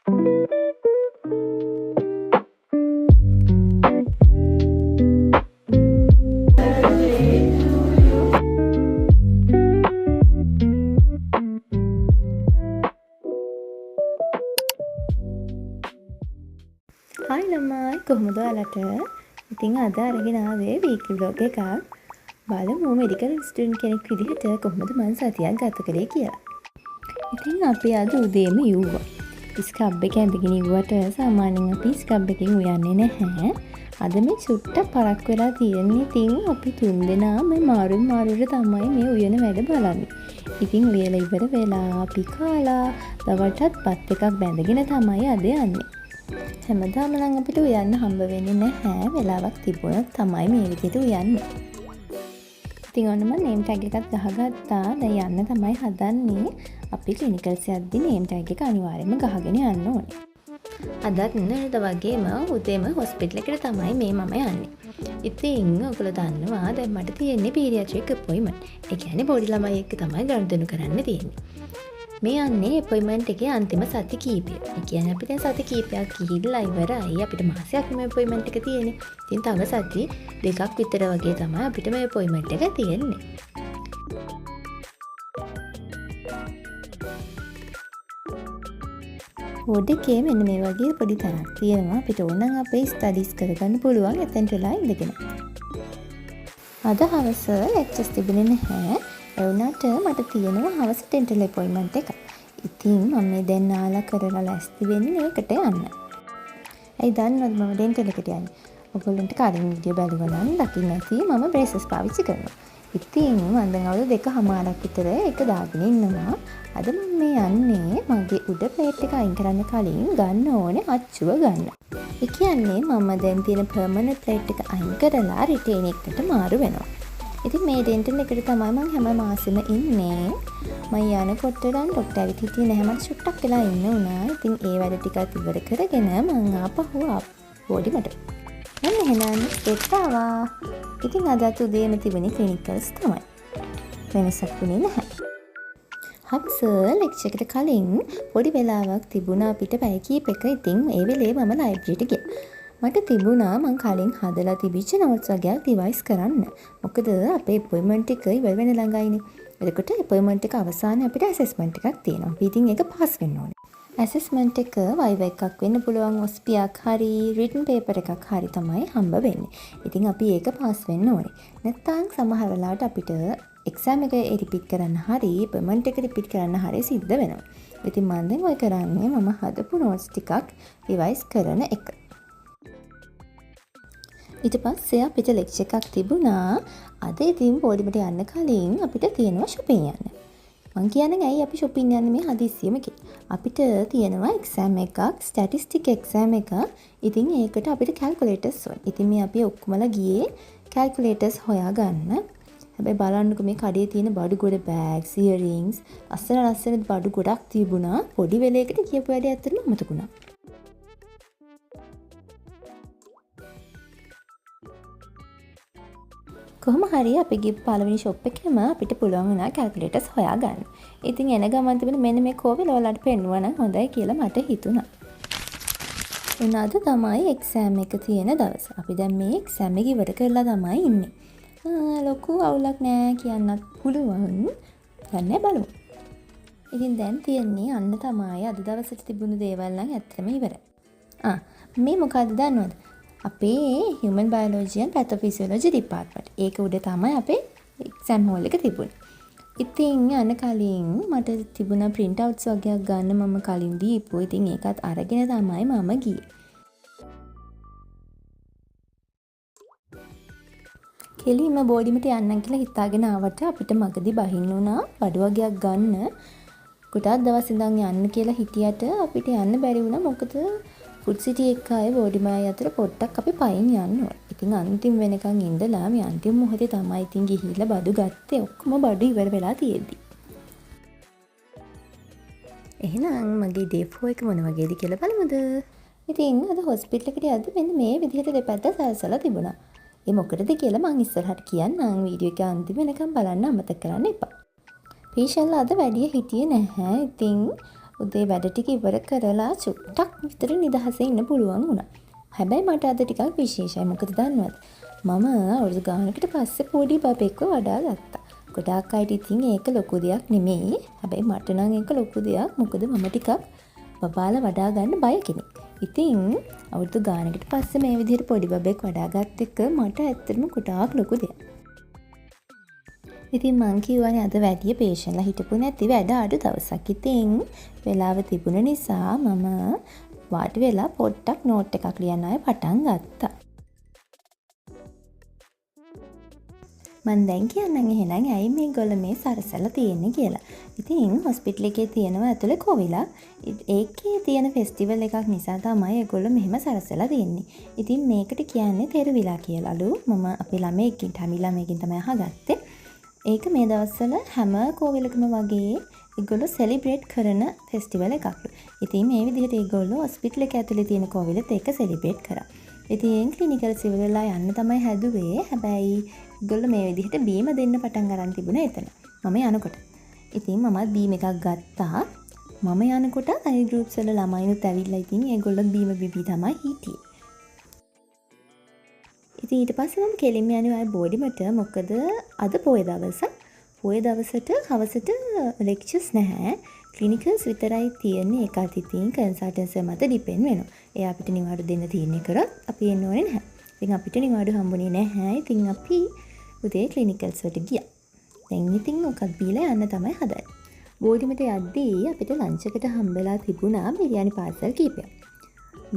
Hi ළමයි කොහොමද ඔයාලට? ඉතින් අද අරගෙන ආවේ වීක්ලි බ්ලොග් එකක්. බලමු මෙඩිකල් ස්ටුඩන්ට් කෙනෙක් විදිහට කොහොමද මම සතියක් ගත කළේ කියලා. ඉතින් අපි අද උදේම යුවා. ස්ක්‍රබ් එක ඇඳගෙන ඉුවට සාමාන්‍යයෙන් අපි ස්ක්‍රබ් එකෙන් උයන්නේ නැහැ. අද මේ චුට්ට පරක් වෙලා තියෙන්නේ. ඉතින් අපි තුන්දෙනා මේ මාරුවට තමයි මේ උයන වැඩ බලන්නේ. ඉතින් උයලා ඉවර වෙලා අපි කාලා දවල්ටත් පත් එකක් බැඳගෙන තමයි අද යන්නේ. හැමදාම නම් අපිට උයන්න හම්බ වෙන්නේ නැහැ. වෙලාවක් තිබුණොත් තමයි මේ විදිහට උයන්නේ. ඉතින් ඔන්න මම නේම් ටැග් එකක් ගහගත්තා. දැන් යන්න තමයි හදන්නේ. අපි ක්ලිනිකල්ස් යද්දි නේම් ටැග් එක අනිවාර්යයෙන්ම ගහගෙන යන්න ඕනේ. අදත් නේද වගේම උදේම හොස්පිටල් එකට තමයි මම යන්නේ. ඉතින් ඔයගොල්ලෝ දන්නවා දැන් මට තියෙන්නේ පීඩියාට්‍රික් අපොයින්ට්මන්ට්. ඒ කියන්නේ පොඩි ළමයි එක්ක තමයි ගනුදෙනු කරන්න තියෙන්නේ. මේ යන්නේ අපොයින්ට්මන්ට් එකේ අන්තිම සති කීපය. ඒ කියන්නේ අපි දැන් සති කීපයක් ගිහිල්ලා ඉවරයි. අපිට මාසයක් මේ අපොයින්ට්මන්ට් එක තියෙන්නේ. ඉතින් තව සති දෙකක් විතර වගේ තමයි අපිට මේ අපොයින්ට්මන්ට් එක තියෙන්නේ. වෝඩ් එකේ මෙන්න මේ වගේ පොඩි තැනක් තියෙනවා. අපිට ඕන නම් අපේ ස්ටඩිස් කරගන්න පුළුවන් එතනට වෙලා ඉඳගෙන. අද හවස ලෙක්චර්ස් තිබුණේ නැහැ. ඒ වුණාට මට තියෙනවා හවස ඩෙන්ටල් අපොයින්ට්මන්ට් එකක්. ඉතින් මම මේ දැන් ආලා කරලා ලෑස්ති වෙන්නේ ඒකට යන්න. ඇයි දන්නවද මම ඩෙන්ටල් එකට යන්නේ? ඔයගොල්ලන්ට කලින් වීඩියෝ බලුවා නම් දකින්න ඇති මම බ්‍රේසස් පාවිච්චි කරනවා. ඉතින් මම දැන් අවුරුදු 2කමාරක් විතර ඒක දාගෙන ඉන්නවා. අද මම මේ යන්නේ මගේ උඩ ප්ලේට් එක අයින් කරන්න කලින් ගන්න ඕනේ අච්චුව ගන්න. ඒ කියන්නේ මම දැන් තියෙන පර්මනන්ට් ප්ලේට් එක අයින් කරලා රිටේන් එකට මාරු වෙනවා. ඉතින් මේ ඩෙන්ටල් එකට තමයි මම හැම මාසෙම ඉන්නේ. මම යනකොට නම් ડોක්ටර් ඇවිත් හිටියේ නැහැ. මට චුට්ටක් වෙලා ඉන්න උනා. ඉතින් ඒ වැඩ ටිකත් ඉවර කරගෙන මම ආපහු බෝඩිමට. මම එහෙනම් ස්ටෙප් ආවා. ඉතින් අද උදේම තිබුණේ ක්ලිනිකල්ස් තමයි. වෙනසක් වුණේ නැහැ. හවස ලෙක්චර් එකට කලින් පොඩි වෙලාවක් තිබුණා අපිට පැය කීපයක. ඉතින් ඒ වෙලේ මම ලයිබ්‍රරියට ගියා. මට තිබුණා මං කලින් හදලා තිබිච්ච නෝට්ස් වගේක් රිවයිස් කරන්න. මොකද අපේ අපොයින්ට්මන්ට් එක ඉවර වෙන ළඟයිනේ. එතකොට අපොයින්ට්මන්ට් එක අවසානයේ අපිට ඇසෙස්මන්ට් එකක් තියෙනවා. අපි ඉතින් ඒක පාස් වෙන්න ඕනේ. ඇසෙස්මන්ට් එක වයිවා එකක් වෙන්න පුළුවන්, ඔස්පියක් හරි රිටන් පේපර් එකක් හරි තමයි හම්බ වෙන්නේ. ඉතින් අපි ඒක පාස් වෙන්න ඕනේ. නැත්නම් සමහර වෙලාවට අපිට එක්සෑම් එක රිපීට් කරන්න හරි අපොයින්ට්මන්ට් එක රිපීට් කරන්න හරි සිද්ධ වෙනවා. ඉතින් මම දැන් ඔය කරන්නේ මම හදපු නෝට්ස් ටිකක් රිවයිස් කරන එක. ඊට පස්සේ අපිට ලෙක්චර් එකක් තිබුණා. අද ඉතින් බෝඩිමට යන්න කලින් අපිට තියෙනවා shopping යන්න. මං කියන්නේ ඇයි අපි shopping යන්නේ මේ හදිස්සියෙම කියලා. අපිට තියෙනවා exam එකක්, statistic exam එකක්. ඉතින් ඒකට අපිට calculators ඕන. ඉතින් මේ අපි ඔක්කොමලා ගියේ calculators හොයාගන්න. හැබැයි බලන්නකො මේ කඩේ තියෙන බඩු ගොඩ bags, earrings, ලස්සන බඩු ගොඩක් තිබුණා. පොඩි වෙලේකට කියපු වැඩේ ඇත්තටම අමතකුණා. කොහොම හරි අපි ගිහපු පළවෙනි ෂොප් එකේම අපිට පුළුවන් වුණා කැල්කියුලේටර්ස් හොයාගන්න. ඉතින් එන ගමන් තිබුණ මෙන්න මේ කෝවිල ඔයාලට පෙන්නුවා නම් හොඳයි කියලා මට හිතුණා. එනද තමයි එක්සෑම් එක තියෙන දවස. අපි දැන් මේ එක්සෑම් එක ඉවර කරලා තමයි ඉන්නේ. ලොකු අවුලක් නෑ කියන්නත් පුළුවන්. දැන් බලමු. ඉතින් දැන් තියන්නේ අන්න තමයි අද දවසට තිබුණු දේවල් නම් ඇත්තටම ඉවරයි. මේ මොකද්ද දන්නවද? අපේ human biology and pathophysiology department. ඒක උඩ තමයි අපේ exam hall එක තිබුණේ. ඉතින් යන කලින් මට තිබුණා print outs වගේක් ගන්න මම කලින් දීපුවා. ඉතින් ඒකත් අරගෙන තමයි මම ගියේ. කෙලින්ම බෝඩිමට යන්නම් කියලා හිතාගෙන ආවට අපිට මගදී බහින්න උනා බඩු වගේක් ගන්න. කොටස් දවස් ඉඳන් යන්න කියලා හිටියට අපිට යන්න බැරි වුණා. මොකද ෆුඩ් සිටි එක අය බෝඩිමයි අතර පොඩ්ඩක් අපි පයින් යන්න ඕනේ. ඉතින් අන්තිම වෙනකන් ඉඳලා මේ අන්තිම මොහොතේ තමයි ඉතින් ගිහිල්ලා බඩු ගත්තේ. ඔක්කොම බඩු ඉවර වෙලා තියෙද්දි. එහෙනම් මගේ day 4 එක මොන වගේද කියලා බලමුද? ඉතින් අද හොස්පිටල් එකට යද්දි මෙන්න මේ විදිහට දෙපැත්ත සැරසලා තිබුණා. ඒ මොකටද කියලා මං ඉස්සරහට කියන්නම්. වීඩියෝ එක අන්තිම වෙනකන් බලන්න අමතක කරන්න එපා. පේෂන්ලා අද වැඩිය හිටියේ නැහැ. ඉතින් උදේ වැඩ ටික ඉවර කරලා චුට්ටක් විතර නිදහසේ ඉන්න පුළුවන් වුණා. හැබැයි මට අද ටිකක් විශේෂයි. මොකද දන්නවද? මම අවුරුදු ගානකට පස්සේ පොඩි බබෙක්ව වඩා ගත්තා. ගොඩාක් අයට ඉතින් ඒක ලොකු දෙයක් නෙමෙයි. හැබැයි මට නම් ඒක ලොකු දෙයක්. මොකද මම ටිකක් බබාලා වඩා ගන්න බය කෙනෙක්. ඉතින් අවුරුදු ගානකට පස්සේ මේ විදිහට පොඩි බබෙක් වඩා ගත්ත එක මට ඇත්තටම ගොඩාක් ලොකු දෙයක්. ඉතින් මං කිව්වනේ අද වැඩි පේෂන්ලා හිටපු නැති වැඩ අඩු දවසක්. ඉතින් වෙලාව තිබුණ නිසා මම වාඩි වෙලා පොඩ්ඩක් නෝට් එකක් ලියන්න ආයෙ පටන් ගත්තා. මං දැන් කියන්නම් එහෙනම් ඇයි මේගොල්ලෝ මේ සරසලා තියෙන්නේ කියලා. ඉතින් හොස්පිටල් එකේ තියෙනවා ඇතුලේ කොවිලා. ඒකේ තියෙන ෆෙස්ටිවල් එකක් නිසා තමයි ඒගොල්ලෝ මෙහෙම සරසලා තියෙන්නේ. ඉතින් මේකට කියන්නේ තෙරුවිලා කියලාලු. මම අපේ ළමයෙක්ගෙන් ටැමි ළමයෙක්ගෙන් තමයි අහගත්තේ. ඒක මේ දවස්වල හැම කෝවිලකම වගේ ඒගොල්ලෝ සෙලිබ්‍රේට් කරන ෆෙස්ටිවල් එකක්ලු. ඉතින් මේ විදිහට ඒගොල්ලෝ හොස්පිටල් එක ඇතුලේ තියෙන කෝවිලත් ඒක සෙලිබ්‍රේට් කරා. ඉතින් ක්ලිනිකල් සිවල් වෙලා යන්න තමයි හැදුවේ. හැබැයි ඒගොල්ලෝ මේ විදිහට බීම දෙන්න පටන් ගන්න තිබුණා එතන. මම යනකොට. ඉතින් මමත් බීම එකක් ගත්තා. මම යනකොට අනිත් ගෲප්ස් වල ළමයිනුත් ඇවිල්ලා ඉතින් ඒගොල්ලෝ බීම බිබී තමයි හිටියේ. ඉතින් ඊට පස්සේ මම කෙලින්ම යන්නේ ආයේ බෝඩිමට. මොකද අද පොය දවස. පොය දවසට හවසට ලෙක්චර්ස් නැහැ. ක්ලිනිකල්ස් විතරයි තියෙන්නේ. ඒකත් ඉතින් කන්සල්ටන්ට්ස් මත ඩිපෙන්ඩ් වෙනවා. එයා අපිට නිවාඩු දෙන්න තීරණය කරත් අපි එන්න ඕනේ නැහැ. ඉතින් අපිට නිවාඩු හම්බුනේ නැහැ. ඉතින් අපි උදේ ක්ලිනිකල්ස් වලට ගියා. දැන් ඉතින් මොකක් බීලා යන්න තමයි හදන්නේ. බෝඩිමට යද්දී අපිට ලන්ච් එකට හම්බෙලා තිබුණා බිරියානි පාර්සල් කීපයක්.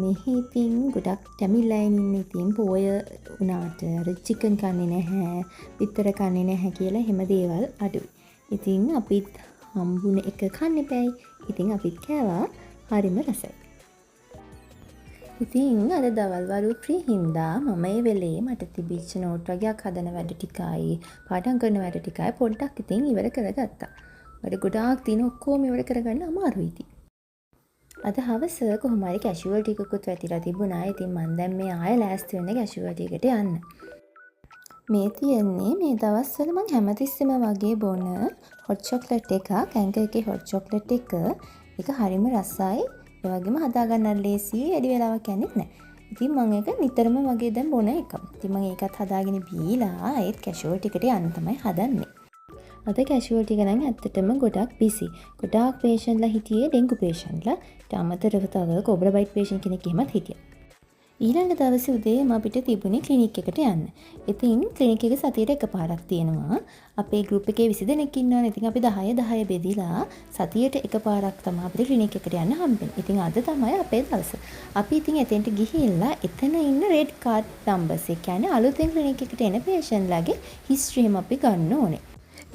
මෙහි ඉතින් ගොඩක් ටැමිල්ලයින් ඉන්නේ. ඉතින් පොය උනාට අර චිකන් කන්නේ නැහැ, පිටර කන්නේ නැහැ කියලා හැම දේවල් අඩුයි. ඉතින් අපිත් හම්බුනේ එක කන්නේ බෑයි. ඉතින් අපිත් කෑවා. හරිම රසයි. ඉතින් අද දවල් වරු ෆ්‍රී හින්දා මම ඒ වෙලේ මට තිබිච්ච නෝට් වගේක් හදන වැඩ ටිකයි, පාඩම් කරන වැඩ ටිකයි පොඩ්ඩක් ඉතින් ඉවර කරගත්තා. වැඩ ගොඩාක් තියෙන ඔක්කොම ඉවර කරගන්න අමාරුයි ඉතින්. අද හවස කොහොම හරි කැෂුවල් ටිකකුත් වැටිලා තිබුණා. ඉතින් මම දැන් මේ ආයෙ ලෑස්ති වෙන්න කැෂුවල් ටිකට යන්න. මේ තියෙන්නේ මේ දවස්වල මම හැමතිස්සෙම වගේ බොන හොට් චොක්ලට් එකක්. ඇන්කර් එකේ හොට් චොක්ලට් එක. ඒක හරිම රසයි. ඒ වගේම හදා ගන්න ලේසියි. වැඩි වෙලාවක් යන්නේ නැහැ. ඉතින් මම ඒක නිතරම වගේ දැන් බොන එකක්. ඉතින් මම ඒකත් හදාගෙන බීලා ඒත් කැෂුවල් ටිකට යන්න තමයි හදන්නේ. අද කැෂුවල් ටික නම් ඇත්තටම ගොඩක් බිසි. ගොඩාක් පේෂන්ට්ලා හිටියේ ඩෙන්ගු පේෂන්ට්ලා. ඊට අමතරව තව කොබ්‍රා බයිට් පේෂන්ට් කෙනෙක් එහෙමත් හිටියා. ඊළඟ දවසේ උදේ අපිට තිබුණේ ක්ලිනික් එකට යන්න. ඉතින් ක්ලිනික් එක සතියට එකපාරක් තියෙනවා. අපේ ගෲප් එකේ 20 දෙනෙක් ඉන්නවා. ඉතින් අපි 10 බෙදිලා සතියට එකපාරක් තමයි අපිට ක්ලිනික් එකට යන්න හම්බෙන්නේ. ඉතින් අද තමයි අපේ දවස. අපි ඉතින් එතෙන්ට ගිහිල්ලා එතන ඉන්න රෙඩ් කාඩ් නම්බර්ස් ඒ කියන්නේ අලුතෙන් ක්ලිනික් එකට එන පේෂන්ට්ලාගේ හිස්ටරි එක අපි ගන්න ඕනේ.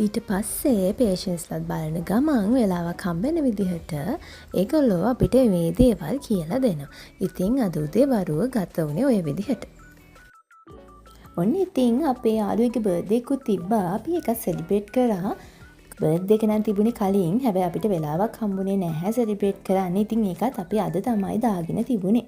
ඊට පස්සේ පේෂන්ස්ලත් බලන ගමන් වෙලාවක් හම්බෙන විදිහට ඒගොල්ලෝ අපිට මේ දේවල් කියලා දෙනවා. ඉතින් අද උදේ වරුව ගත වුණේ ඔය විදිහට. ඔන්න ඉතින් අපේ යාළුවෙක්ගේ බර්ත්ඩේ එකකුත් තිබ්බා. අපි ඒක සෙලිබ්‍රේට් කරා. බර්ත්ඩේ එක නම් තිබුණේ කලින්. හැබැයි අපිට වෙලාවක් හම්බුනේ නැහැ සෙලිබ්‍රේට් කරන්න. ඉතින් ඒකත් අපි අද තමයි දාගෙන තිබුණේ.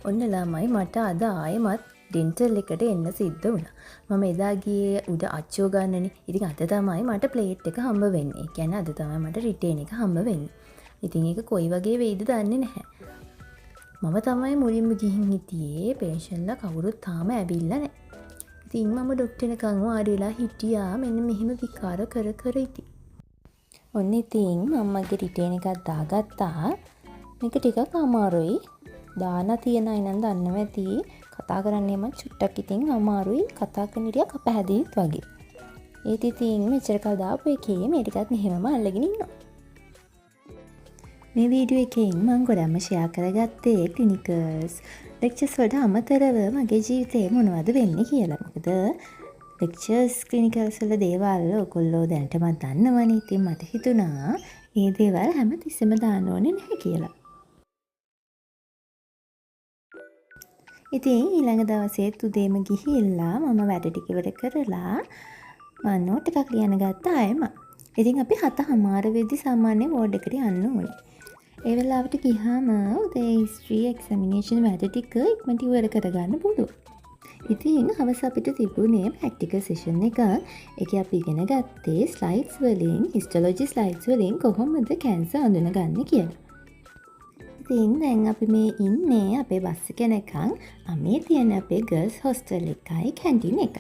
ඔන්න ළමයි මට අද ආයෙමත් ඩෙන්ටල් එකට එන්න සිද්ධ වුණා. මම එදා ගියේ උඩ අච්චෝ ගන්නනේ. ඉතින් අද තමයි මට ප්ලේට් එක හම්බ වෙන්නේ. ඒ කියන්නේ අද තමයි මට රිටේන් එක හම්බ වෙන්නේ. ඉතින් ඒක කොයි වගේ වෙයිද දන්නේ නැහැ. මම තමයි මුලින්ම ගිහින් හිටියේ. පේෂන්ට්ලා කවුරුත් තාම ඇවිල්ලා නැහැ. ඉතින් මම ඩොක්ටර්නකන් වාඩි වෙලා හිටියා. මෙන්න මෙහෙම විකාර කර ඉති. ඔන්න ඉතින් මම්මගේ රිටේන් එකක් දාගත්තා. මේක ටිකක් අමාරුයි. දාලා තියන අය නම් දන්නව ඇති. කතා කරන්නේම චුට්ටක් ඉතින් අමාරුයි. කතා කරන ඉරියක් අපහැදිලිත් වගේ. ඒත් ඉතින් මෙච්චර කල් දාපු එකේ මේ ටිකත් මෙහෙමම අල්ලගෙන ඉන්නවා. මේ වීඩියෝ එකෙන් මම ගොඩක්ම ෂෙයා කරගත්තේ ක්ලිනිකල්ස් ලෙක්චර්ස් වලට අමතරව මගේ ජීවිතේ මොනවද වෙන්නේ කියලා. මොකද ලෙක්චර්ස් ක්ලිනිකල්ස් වල දේවල් ඔයගොල්ලෝ දැනටමත් දන්නවනේ. ඉතින් මට හිතුණා මේ දේවල් හැමතිස්සෙම දාන්න ඕනේ නැහැ කියලා. ඉතින් ඊළඟ දවසේත් උදේම ගිහිල්ලා මම වැඩ ටික ඉවර කරලා මම නෝට් එකක් ලියන්න ගත්තා ආයෙම. ඉතින් අපි 7:00 වෙද්දි සාමාන්‍ය වෝඩ් එකට යන්න ඕනේ. ඒ වෙලාවට ගියාම උදේ හිස්ටරි එක්සැමිනේෂන් වැඩ ටික ඉක්මනට ඉවර කරගන්න පුළුවන්. ඉතින් හවස අපිට තිබුණේ ප්‍රැක්ටිකල් සෙෂන් එකක්. ඒකේ අපි ඉගෙන ගත්තේ ස්ලයිඩ්ස් වලින්, හිස්ටොලොජි ස්ලයිඩ්ස් වලින් කොහොමද කැන්සර් අඳුනගන්නේ කියලා. ඉතින් දැන් අපි මේ ඉන්නේ අපේ බස් එක යනකම් මේ තියෙන අපේ ගර්ල්ස් හොස්ටල් එකයි කැන්ටින් එක.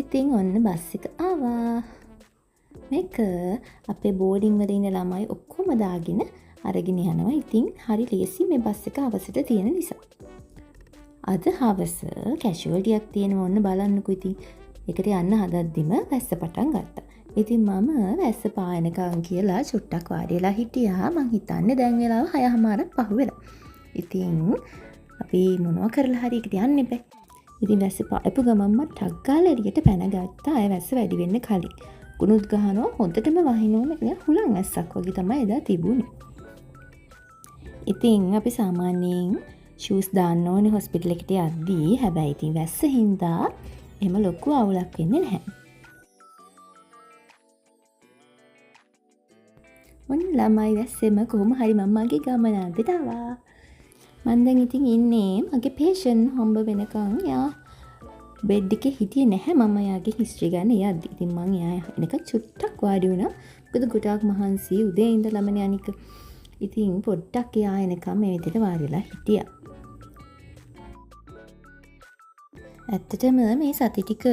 ඉතින් ඔන්න බස් එක ආවා. මේක අපේ බෝඩින් වල ඉන්න ළමයි ඔක්කොම දාගෙන අරගෙන යනවා. ඉතින් හරි ලේසි මේ බස් එක හවසට තියෙන නිසා. අද හවස කැෂුවල්ටියක් තියෙනවා. ඔන්න බලන්නකෝ ඉතින්. ඒකට යන්න හදද්දිම වැස්ස පටන් ගත්තා. ඉතින් මම වැස්ස පායනකම් කියලා චුට්ටක් වාඩි වෙලා හිටියා. මං හිතන්නේ දැන් වෙලාව 6:00ක් පහු වෙලා. ඉතින් අපි මොනවා කරලා හරි එකට යන්න එපා. ඉතින් වැස්ස පායපු ගමන්ම ටක් ගාලා එළියට පැන ගත්තා. අය වැස්ස වැඩි වෙන්න කලින්. කුණුත් ගහනවා හොඳටම වහිනවම හුලං වැස්සක් වගේ තමයි එදා තිබුණේ. ඉතින් අපි සාමාන්‍යයෙන් ෂූස් දාන්න ඕනේ හොස්පිටල් එකට යද්දී. හැබැයි ඉතින් වැස්ස හින්දා එහෙම ලොකු අවුලක් වෙන්නේ නැහැ. ඔන්න ළමයි වැස්සෙම කොහොම හරි මම්මාගේ ගමන අදට ආවා. මම දැන් ඉතින් ඉන්නේ මගේ පේෂන් හම්බ වෙනකන්. යා බෙඩ් එකේ හිටියේ නැහැ මම යාගේ හිස්ටරි ගන්න යද්දි. ඉතින් මං එයා එනකන් චුට්ටක් වාඩි වුණා. මොකද ගොඩාක් මහන්සි උදේ ඉඳලාමනේ අනික. ඉතින් පොඩ්ඩක් එයා එනකම් මේ විදිහට වාඩි වෙලා හිටියා. ඇත්තටම මේ සති ටික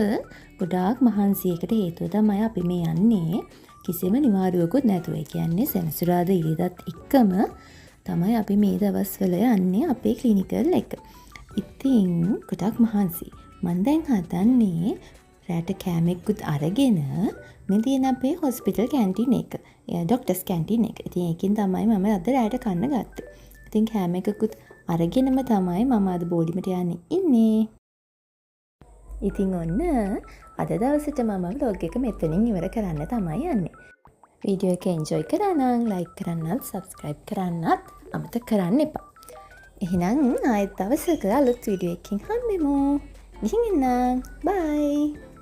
ගොඩාක් මහන්සියකට හේතුව තමයි අපි මේ යන්නේ. කිසිම නිවාඩුවකුත් නැතුව. ඒ කියන්නේ සෙනසුරාදා ඉරිදාත් එක්කම තමයි අපි මේ දවස්වල යන්නේ අපේ ක්ලිනිකල් එක. ඉතින් ගොඩාක් මහන්සි. මම දැන් හදන්නේ රැට කෑමෙකුත් අරගෙන මේ තියෙන අපේ හොස්පිටල් කැන්ටින් එක. ඩොක්ටර්ස් කැන්ටින් එක. ඉතින් ඒකෙන් තමයි මම අද රැට කන්න ගත්තේ. ඉතින් කෑම එකකුත් අරගෙනම තමයි මම අද බෝඩිමට යන්නේ ඉන්නේ. ඉතින් ඔන්න අද දවසට මම vlog එක මෙතනින් ඉවර කරන්න තමයි යන්නේ. වීඩියෝ එක එන්ජොයි කරා නම් like කරන්නත් subscribe කරන්නත් අමතක කරන්න එපා. එහෙනම් ආයෙත් දවසක අලුත් වීඩියෝ එකකින් හම්බෙමු. ගිහින් එන්න. bye.